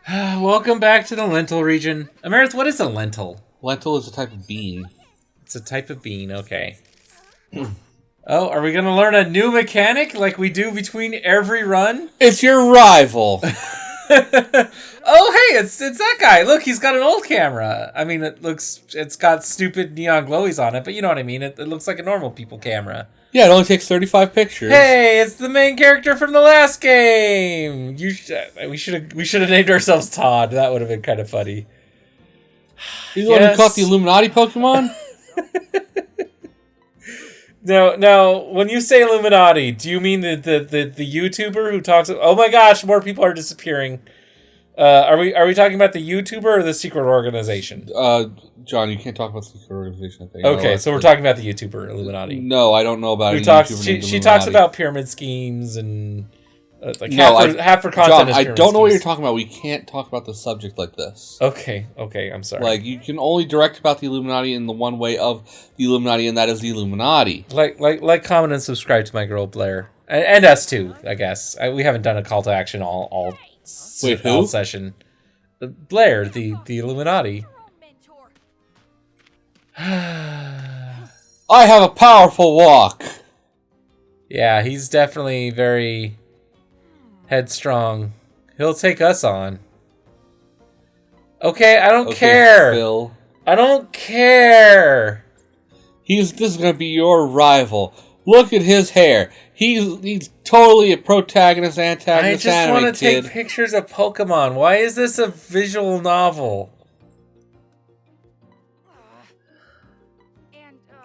Welcome back to the lentil region. Amarith, what is a lentil? Lentil is a type of bean. It's a type of bean, okay. Oh, are we going to learn a new mechanic like we do between every run? It's your rival. Oh, hey, it's that guy. Look, he's got an old camera. I mean, it's got stupid neon glowies on it, but you know what I mean. It looks like a normal people camera. Yeah, it only takes 35 pictures. Hey, it's the main character from the last game. We should have named ourselves Todd. That would have been kind of funny. You the one who caught the Illuminati Pokemon? No. When you say Illuminati, do you mean the YouTuber who talks? Oh my gosh, more people are disappearing. Are we talking about the YouTuber or the secret organization? John, you can't talk about the secret organization. I think. Okay, so we're talking about the YouTuber Illuminati. No, I don't know about it. She talks about pyramid schemes and half her content. John, I don't know what you're talking about. We can't talk about the subject like this. Okay, I'm sorry. Like, you can only direct about the Illuminati in the one way of the Illuminati, and that is the Illuminati. Like, comment, and subscribe to my girl Blair, and us too. I guess we haven't done a call to action all session. Blair, the Illuminati. I have a powerful walk. Yeah, he's definitely very headstrong. He'll take us on. Okay, I don't care. Phil. I don't care. This is gonna be your rival. Look at his hair. He's totally a protagonist, antagonist. I just want to take pictures of Pokemon. Why is this a visual novel?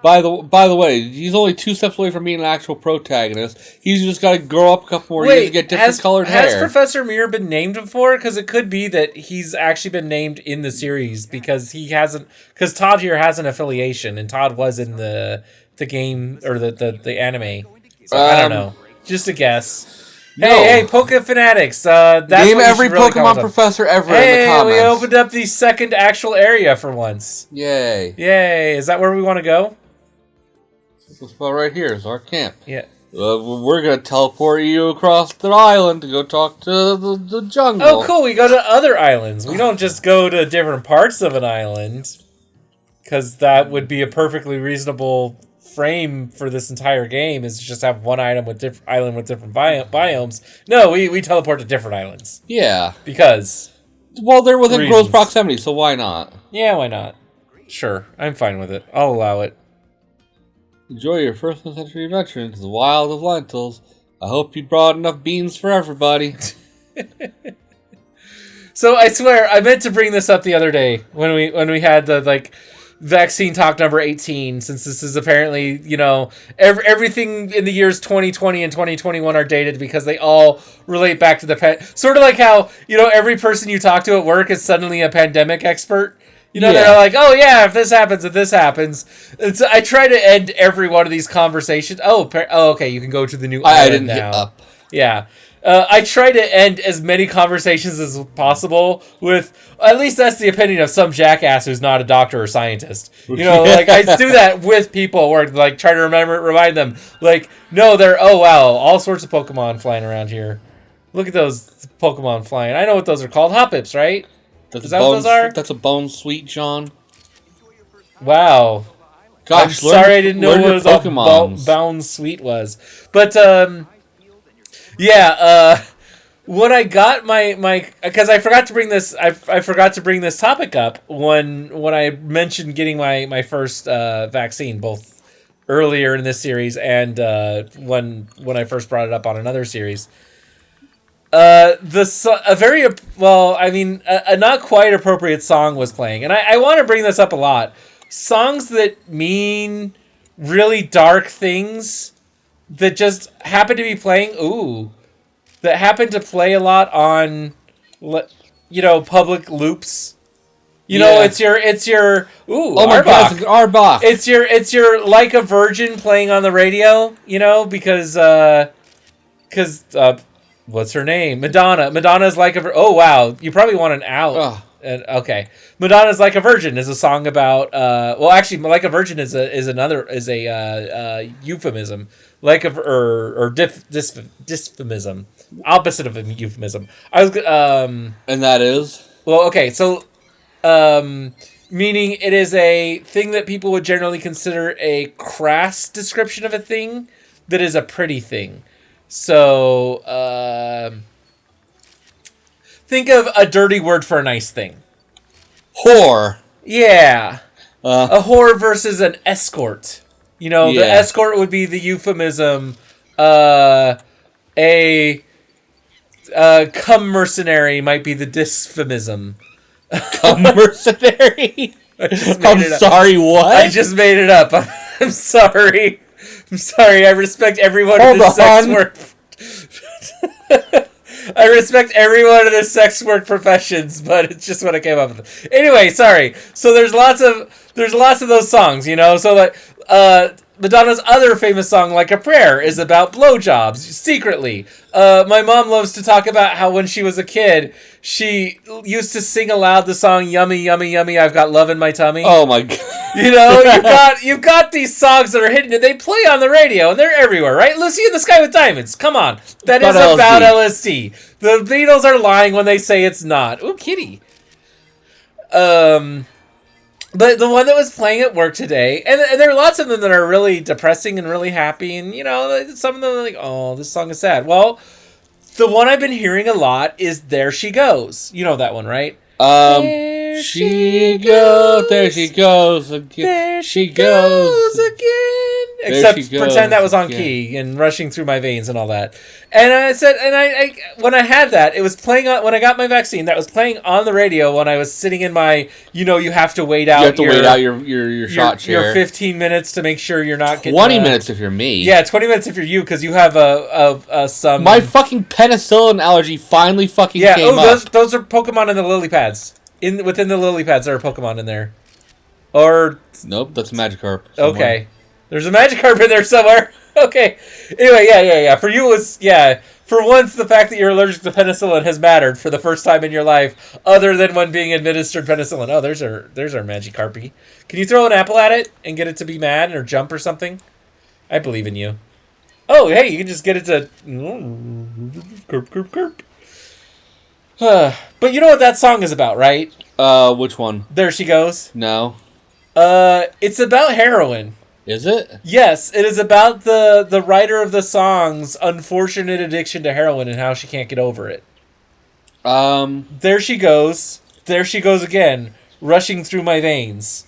By the way, he's only 2 steps away from being an actual protagonist. He's just got to grow up a couple more years to get different colored hair. Has Professor Mirror been named before? Because it could be that he's actually been named in the series because he hasn't. Because Todd here has an affiliation, and Todd was in the game or the anime. So I don't know. Just a guess. No. Hey, Poke Fanatics. That's name every Pokemon professor ever in the comments. We opened up the second actual area for once. Yay. Is that where we want to go? This spot right here is our camp. Yeah. We're going to teleport you across the island to go talk to the jungle. Oh, cool. We go to other islands. We don't just go to different parts of an island. Because that would be a perfectly reasonable frame for this entire game, is to just have one island with different biomes. No, we teleport to different islands. Yeah. Because... Well, they're within close proximity, so why not? Yeah, why not? Sure. I'm fine with it. I'll allow it. Enjoy your first century adventure into the wild of lentils. I hope you brought enough beans for everybody. So I swear, I meant to bring this up the other day when we had the vaccine talk number 18, since this is apparently, everything in the years 2020 and 2021 are dated because they all relate back to the sort of like how, every person you talk to at work is suddenly a pandemic expert. They're like, oh yeah, if this happens, I try to end every one of these conversations. Okay, you can go to the new island now. Hit up. Yeah. I try to end as many conversations as possible with, at least that's the opinion of some jackass who's not a doctor or scientist. I do that with people where try to remind them, no, all sorts of Pokemon flying around here. Look at those Pokemon flying. I know what those are called. Hoppips, right? Is that what those are? That's a bone sweet, John. Wow. Gosh, I'm sorry I didn't know what a bone sweet was. But, when I got my because I forgot to bring this topic up when I mentioned getting my first vaccine, both earlier in this series and when I first brought it up on another series. A not quite appropriate song was playing, and I want to bring this up a lot. Songs that mean really dark things that just happen to be playing. That happen to play a lot on, public loops. It's your oh my God, it's Arbok. It's your Like a Virgin playing on the radio. Because what's her name? Madonna. Madonna's Like a Virgin. Oh wow, you probably want an out. Ugh. Okay, Madonna's Like a Virgin is a song about. Like a Virgin is a euphemism, dysphemism. opposite of a euphemism. I was And that is? well, okay, so meaning it is a thing that people would generally consider a crass description of a thing that is a pretty thing. So think of a dirty word for a nice thing. Whore. Yeah. A whore versus an escort. You know, the escort would be the euphemism. A cum mercenary might be the dysphemism. Cum mercenary? I'm sorry, what? I just made it up. I'm sorry. I'm sorry. I respect everyone in the sex work. I respect everyone in the sex work professions, but it's just what I came up with. Anyway, sorry. So there's lots of those songs, you know. So like Madonna's other famous song, Like a Prayer, is about blowjobs secretly. My mom loves to talk about how when she was a kid, she used to sing aloud the song "Yummy, Yummy, Yummy, I've Got Love in My Tummy." Oh my god! You know, you've got these songs that are hidden. They play on the radio and they're everywhere, right? Lucy in the Sky with Diamonds. Come on, that is about LSD. The Beatles are lying when they say it's not. Ooh, kitty. But the one that was playing at work today, and there are lots of them that are really depressing and really happy, and you know, some of them are like, oh, this song is sad. Well, the one I've been hearing a lot is There She Goes. You know that one, right? There she goes again. There she goes again. Except pretend that was on key and rushing through my veins and all that. And I said, and I when I had that, it was playing on, when I got my vaccine, that was playing on the radio when I was sitting in my, you know, you have to wait out your shot chair. Your 15 minutes to make sure you're not getting 20 minutes if you're me. Yeah, 20 minutes if you're you, because you have some... My fucking penicillin allergy finally fucking came up. Those are Pokemon in the lily pads. Within the lily pads, there are Pokemon in there. Or... Nope, that's a Magikarp. Somewhere. Okay. There's a Magikarp in there somewhere. Okay. Anyway, yeah. For you, it was... Yeah. For once, the fact that you're allergic to penicillin has mattered for the first time in your life, other than when being administered penicillin. Oh, there's our Magikarpy. Can you throw an apple at it and get it to be mad or jump or something? I believe in you. Oh, hey, you can just get it to... Kerp. But you know what that song is about, right? Which one? There She Goes. No. It's about heroin. Is it? Yes, it is about the writer of the song's unfortunate addiction to heroin and how she can't get over it. There she goes again, rushing through my veins.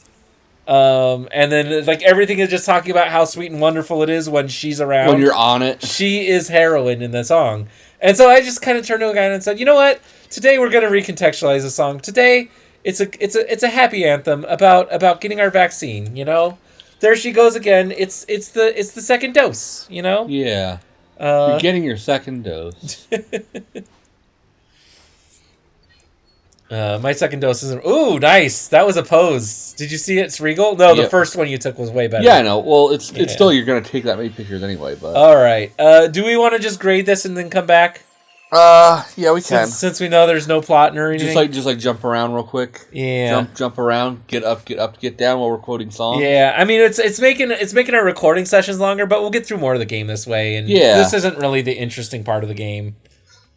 And then like everything is just talking about how sweet and wonderful it is when she's around. When you're on it. She is heroin in the song. And so I just kind of turned to a guy and said, you know what? Today we're going to recontextualize the song. Today it's a happy anthem about getting our vaccine, you know? There she goes again. It's the second dose, you know? Yeah. You're getting your second dose. My second dose isn't... Ooh, nice. That was a pose. Did you see it? It's Regal? No, the first one you took was way better. Yeah, I know. Well, it's still, you're going to take that many pictures anyway, but... All right. Do we want to just grade this and then come back? Yeah, we can. Since we know there's no plot or anything. Just like jump around real quick. Yeah. Jump around, get up, get down while we're quoting songs. Yeah, I mean it's making our recording sessions longer, but we'll get through more of the game this way. And this isn't really the interesting part of the game.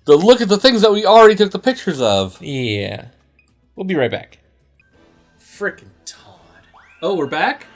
Look at the things that we already took the pictures of. Yeah. We'll be right back. Frickin' Todd. Oh, we're back?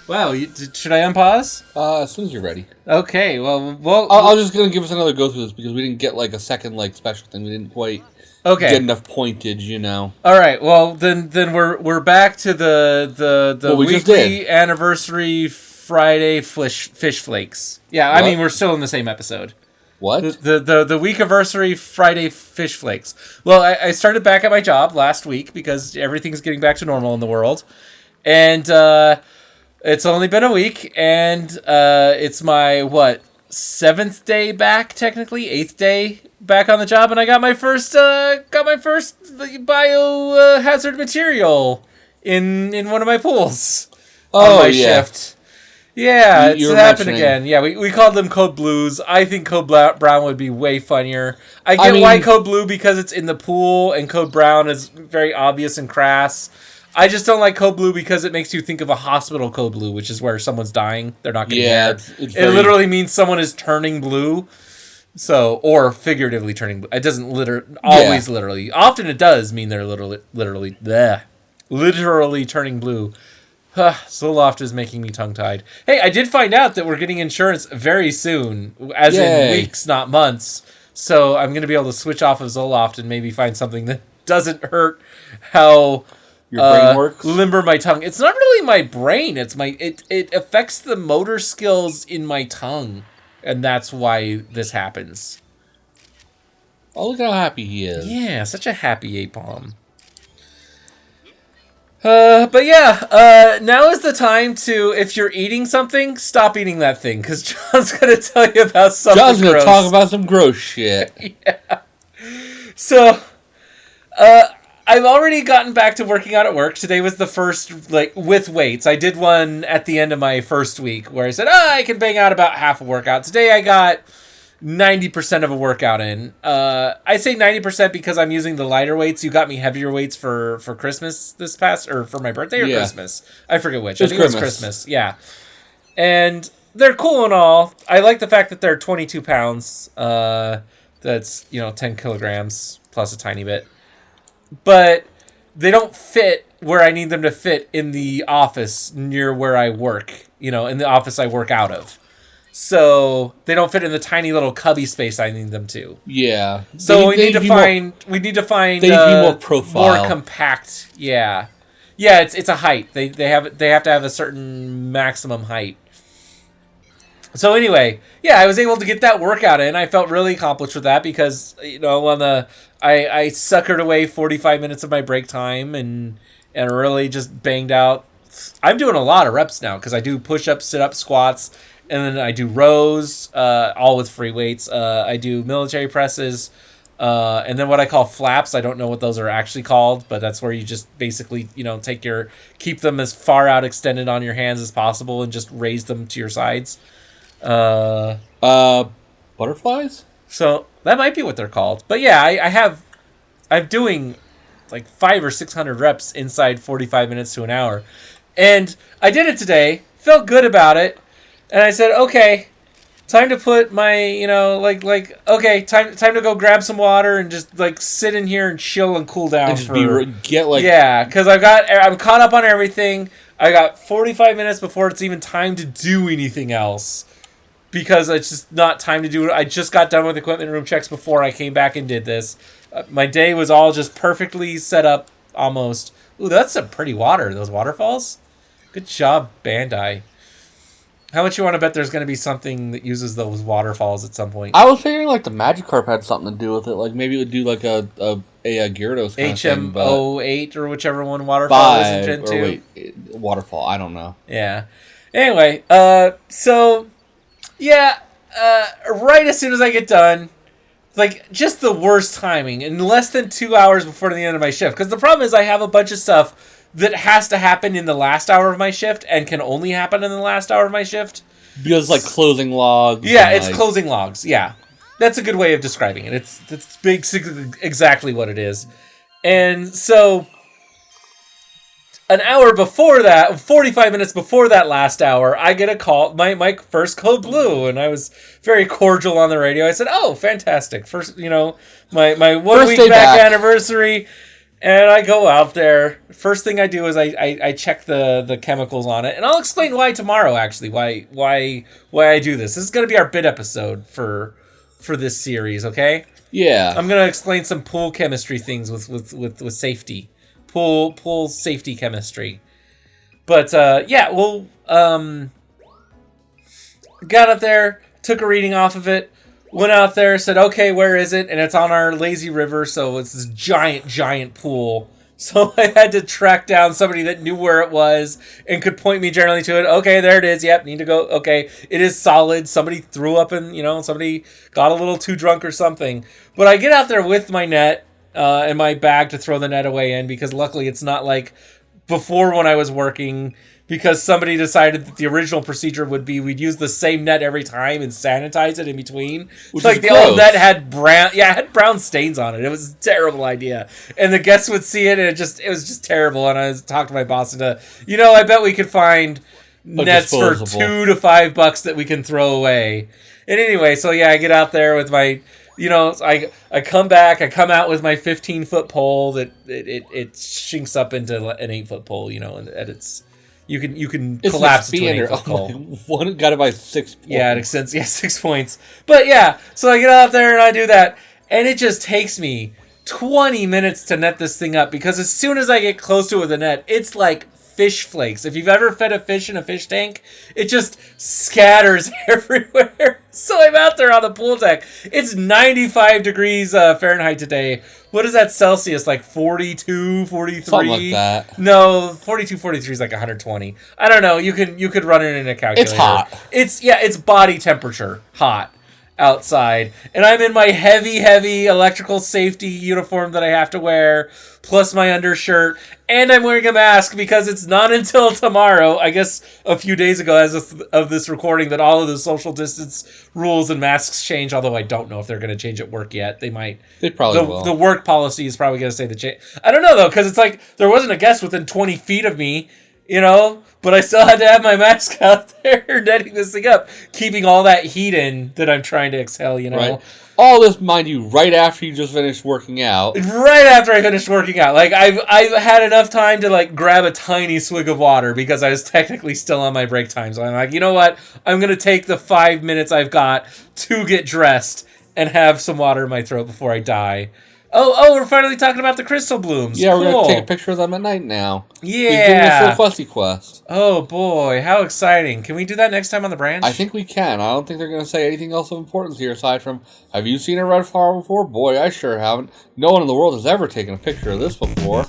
Wow, should I unpause? As soon as you're ready. Okay, well... I'm just going to give us another go through this because we didn't get like a second like special thing. We didn't quite get enough pointage, you know. All right, well, then we're back to the weekly anniversary Friday fish flakes. Yeah, I mean, we're still in the same episode. What? The week-anniversary Friday fish flakes. Well, I started back at my job last week because everything's getting back to normal in the world. And it's only been a week, and it's my, 7th day back, technically? 8th day back on the job, and I got my first biohazard material in one of my pools on my shift. Yeah, it's happened again. Yeah, we called them Code Blues. I think Code Brown would be way funnier. I get why Code Blue, because it's in the pool, and Code Brown is very obvious and crass. I just don't like Code Blue because it makes you think of a hospital Code Blue, which is where someone's dying. They're not getting there. It literally means someone is turning blue. So, or figuratively turning blue. It doesn't always literally. Often it does mean they're literally turning blue. Zoloft is making me tongue-tied. Hey, I did find out that we're getting insurance very soon, as in weeks, not months. So I'm going to be able to switch off of Zoloft and maybe find something that doesn't hurt how your brain works. Limber my tongue. It's not really my brain. It's it affects the motor skills in my tongue. And that's why this happens. Oh, look how happy he is. Yeah, such a happy ape palm. But yeah, now is the time to, if you're eating something, stop eating that thing. Because John's going to tell you about something gross. John's going to talk about some gross shit. Yeah. So, I've already gotten back to working out at work. Today was the first, with weights. I did one at the end of my first week where I said, I can bang out about half a workout. Today I got 90% of a workout in. I say 90% because I'm using the lighter weights. You got me heavier weights for Christmas this past, or for my birthday or Christmas. I forget which. I think it was Christmas. Yeah. And they're cool and all. I like the fact that they're 22 pounds. That's, 10 kilograms plus a tiny bit. But they don't fit where I need them to fit in the office near where I work, in the office I work out of. So they don't fit in the tiny little cubby space I need them to. Yeah. So we need to find more profile, more compact. Yeah. Yeah, it's a height. They have to have a certain maximum height. So anyway, yeah, I was able to get that workout in. I felt really accomplished with that because, I suckered away 45 minutes of my break time and really just banged out. I'm doing a lot of reps now because I do push-ups, sit-ups, squats, and then I do rows, all with free weights. I do military presses, and then what I call flaps. I don't know what those are actually called, but that's where you just basically, keep them as far out extended on your hands as possible and just raise them to your sides. Butterflies? So that might be what they're called. But yeah, I'm doing like 500 or 600 reps inside 45 minutes to an hour. And I did it today, felt good about it. And I said, okay, time to put my, okay, time to go grab some water and just sit in here and chill and cool down. And yeah, because I'm caught up on everything. I got 45 minutes before it's even time to do anything else. Because it's just not time to do it. I just got done with equipment room checks before I came back and did this. My day was all just perfectly set up, almost. Ooh, that's some pretty water, those waterfalls. Good job, Bandai. How much you want to bet there's going to be something that uses those waterfalls at some point? I was figuring the Magikarp had something to do with it. Maybe it would do a Gyarados kind HM08 or whichever one waterfall is in Gen 2. Waterfall, I don't know. Yeah. Anyway, so... Yeah, right as soon as I get done, just the worst timing, in less than 2 hours before the end of my shift. Because the problem is I have a bunch of stuff that has to happen in the last hour of my shift and can only happen in the last hour of my shift. Because closing logs. Yeah, it's closing logs, yeah. That's a good way of describing it. It's basically exactly what it is. And so... An hour before that, 45 minutes before that last hour, I get a call. My first code blue, and I was very cordial on the radio. I said, "Oh, fantastic! First, my 1 week back anniversary." And I go out there. First thing I do is I check the chemicals on it, and I'll explain why tomorrow. Actually, why I do this. This is going to be our bid episode for this series. Okay? Yeah. I'm going to explain some pool chemistry things with safety. Pool safety chemistry. But, got up there, took a reading off of it, went out there, said, okay, where is it? And it's on our lazy river, so it's this giant pool. So I had to track down somebody that knew where it was and could point me generally to it. Okay, there it is. Yep, need to go. Okay, it is solid. Somebody threw up and, somebody got a little too drunk or something. But I get out there with my net, in my bag to throw the net away in, because luckily it's not like before when I was working, because somebody decided that the original procedure would be we'd use the same net every time and sanitize it in between. Which the old net had brown stains on it. It was a terrible idea. And the guests would see it and it was just terrible. And I talked to my boss and I bet we could find nets for $2 to $5 that we can throw away. And anyway, so yeah, I get out there with my, I come back, I come out with my 15-foot pole that it shinks up into an 8-foot pole, and it's you can collapse into an 8-foot pole. One got it by 6 points. Yeah, it extends. Yeah, 6 points. But yeah, so I get out there and I do that, and it just takes me 20 minutes to net this thing up because as soon as I get close to it with a net, it's like fish flakes. If you've ever fed a fish in a fish tank, it just scatters everywhere. So I'm out there on the pool deck. It's 95 degrees Fahrenheit today. What is that Celsius? Like 42, 43? Something like that. No, 42, 43 is like 120. I don't know. You could run it in a calculator. It's hot. It's body temperature hot outside, and I'm in my heavy electrical safety uniform that I have to wear, plus my undershirt, and I'm wearing a mask because it's not until tomorrow, I guess a few days ago as of this recording, that all of the social distance rules and masks change, although I don't know if they're going to change at work yet. They might. They probably will. The work policy is probably going to say the change. I don't know, though, because it's like there wasn't a guest within 20 feet of me, but I still had to have my mask out there netting this thing up, keeping all that heat in that I'm trying to exhale, Right. All this, mind you, right after you just finished working out. Right after I finished working out. Like, I've had enough time to, like, grab a tiny swig of water because I was technically still on my break time. So I'm like, you know what? I'm going to take the 5 minutes I've got to get dressed and have some water in my throat before I die. Oh, we're finally talking about the crystal blooms. Yeah, cool. We're going to take a picture of them at night now. Yeah. You're doing this little questy quest. Oh, boy. How exciting. Can we do that next time on the branch? I think we can. I don't think they're going to say anything else of importance here aside from, have you seen a red flower before? Boy, I sure haven't. No one in the world has ever taken a picture of this before.